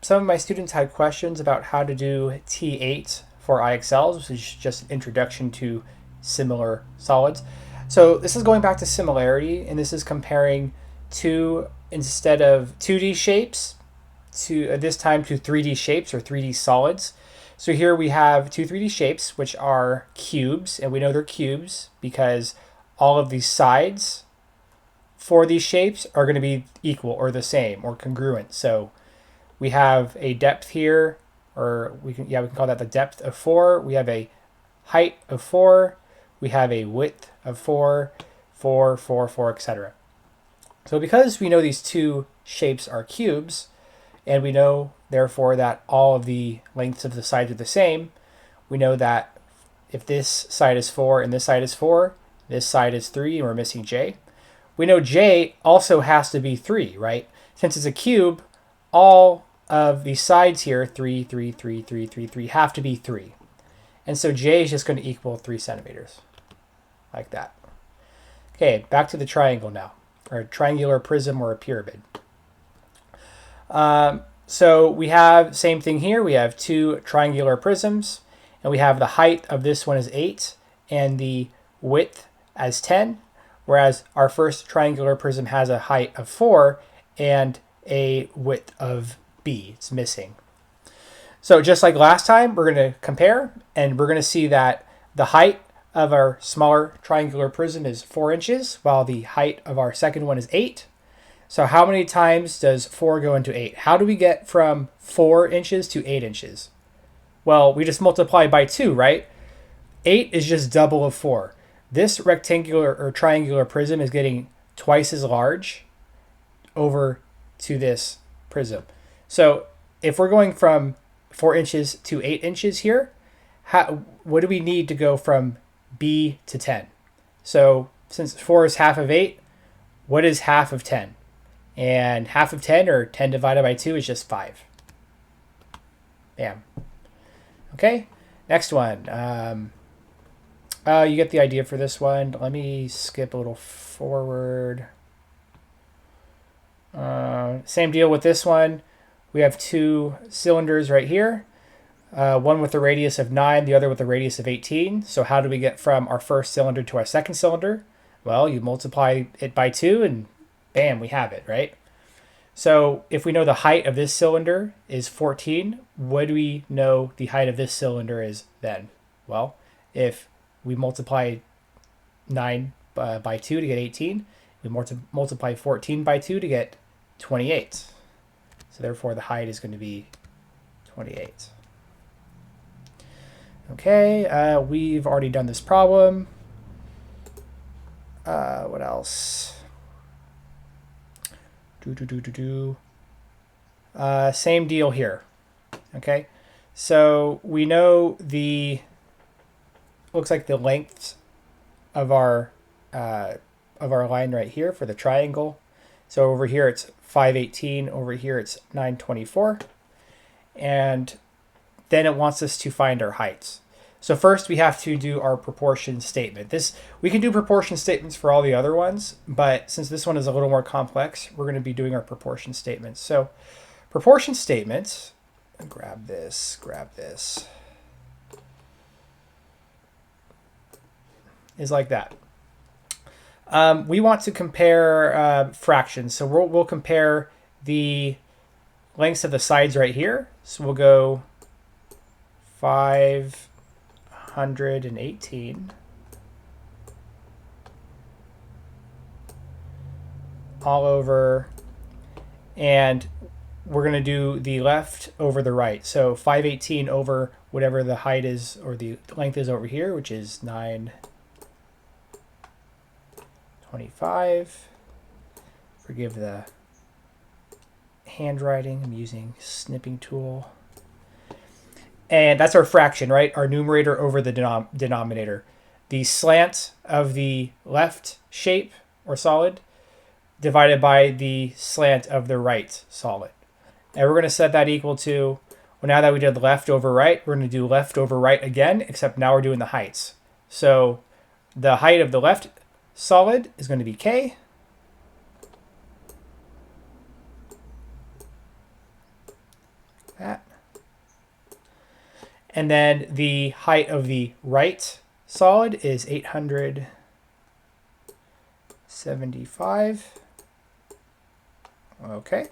some of my students had questions about how to do T8 for IXLs, which is just an introduction to similar solids. So this is going back to similarity, and this is comparing two, instead of 2D shapes, to this time to 3D shapes or 3D solids. So here we have two 3D shapes, which are cubes, and we know they're cubes because all of these sides for these shapes are going to be equal or the same or congruent. So we have a depth here, or we can call that the depth of 4. We have a height of 4. We have a width of 4, 4, 4, 4, etc. So because we know these two shapes are cubes, and we know therefore that all of the lengths of the sides are the same, we know that if this side is 4 and this side is 4, this side is 3 and we're missing j. We know j also has to be 3, right? Since it's a cube, all of the sides here, 3, 3, 3, 3, 3, 3, have to be 3. And so j is just going to equal 3 centimeters, like that. Okay, back to the triangle now, or a triangular prism or a pyramid. So we have same thing here. We have two triangular prisms, and we have the height of this one is 8 and the width as 10, whereas our first triangular prism has a height of 4 and a width of b. It's missing. So just like last time, we're going to compare, and we're going to see that the height of our smaller triangular prism is 4 inches, while the height of our second one is 8. So how many times does 4 go into 8? How do we get from 4 inches to 8 inches? Well, we just multiply by 2, right? 8 is just double of 4. This rectangular or triangular prism is getting twice as large over to this prism. So if we're going from 4 inches to 8 inches here, what do we need to go from b to 10? So since 4 is half of 8, what is half of 10? And half of 10, or 10 divided by 2, is just 5. Bam. Okay, next one. You get the idea for this one. Let me skip a little forward. Same deal with this one. We have two cylinders right here. One with a radius of 9, the other with a radius of 18. So how do we get from our first cylinder to our second cylinder? Well, you multiply it by 2 and bam, we have it, right? So if we know the height of this cylinder is 14, what do we know the height of this cylinder is then? Well, if we multiply 9 by 2 to get 18, we multiply 14 by 2 to get 28. So therefore the height is going to be 28. Okay, we've already done this problem. What else? Same deal here. Okay, so we know looks like the length of our line right here for the triangle. So over here it's 518, over here it's 924, and then it wants us to find our heights. So first we have to do our proportion statement. We can do proportion statements for all the other ones, but since this one is a little more complex, we're going to be doing our proportion statements. So proportion statements, grab this, is like that. We want to compare fractions. So we'll compare the lengths of the sides right here. So we'll go 518 all over, and we're going to do the left over the right. So 518 over whatever the height is or the length is over here, which is 925. Forgive the handwriting. I'm using snipping tool. And that's our fraction, right? Our numerator over the denominator. The slant of the left shape or solid divided by the slant of the right solid. And we're going to set that equal to, well, now that we did left over right, we're going to do left over right again, except now we're doing the heights. So the height of the left solid is going to be k. that. And then the height of the right solid is 875. Okay.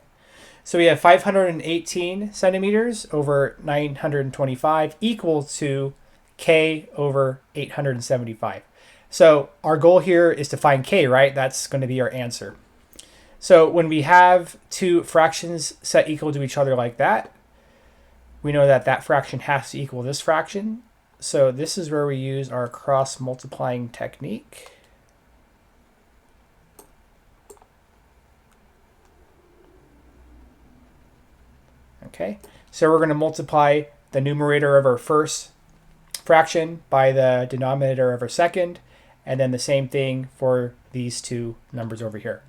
So we have 518 centimeters over 925 equal to K over 875. So our goal here is to find K, right? That's going to be our answer. So when we have two fractions set equal to each other like that, we know that that fraction has to equal this fraction. So this is where we use our cross multiplying technique. Okay, so we're going to multiply the numerator of our first fraction by the denominator of our second, and then the same thing for these two numbers over here.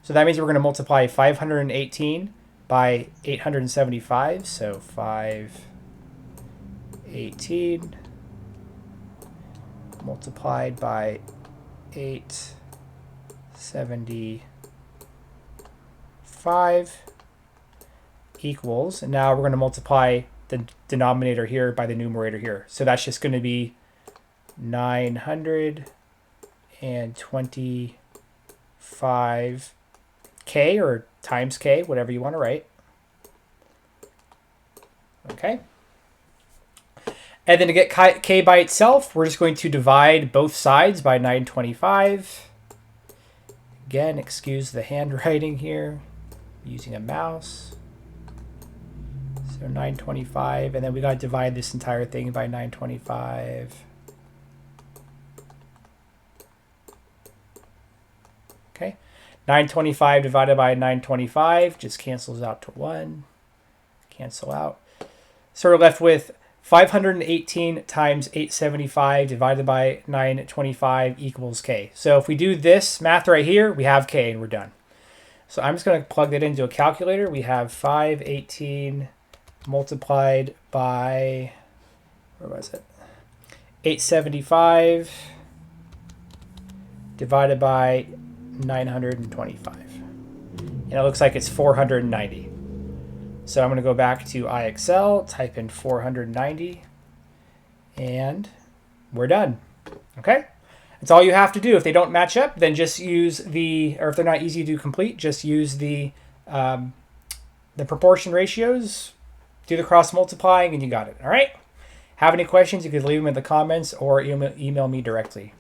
So that means we're going to multiply 518 by 875, so 518 multiplied by 875 equals, and now we're going to multiply the denominator here by the numerator here. So that's just going to be 925k, or times k, whatever you want to write. Okay. And then to get k by itself, we're just going to divide both sides by 925. Again, excuse the handwriting here, I'm using a mouse. So 925, and then we got to divide this entire thing by 925. Okay, 925 divided by 925 just cancels out to 1. Cancel out. So we're left with 518 times 875 divided by 925 equals k. So if we do this math right here, we have k and we're done. So I'm just going to plug that into a calculator. We have 518 multiplied by, where was it? 875 divided by 925. And it looks like it's 490. So I'm going to go back to IXL, type in 490, and we're done. Okay? That's all you have to do. If they don't match up, then just use the, or if they're not easy to complete, just use the proportion ratios, do the cross multiplying, and you got it. All right? Have any questions, you could leave them in the comments or email me directly.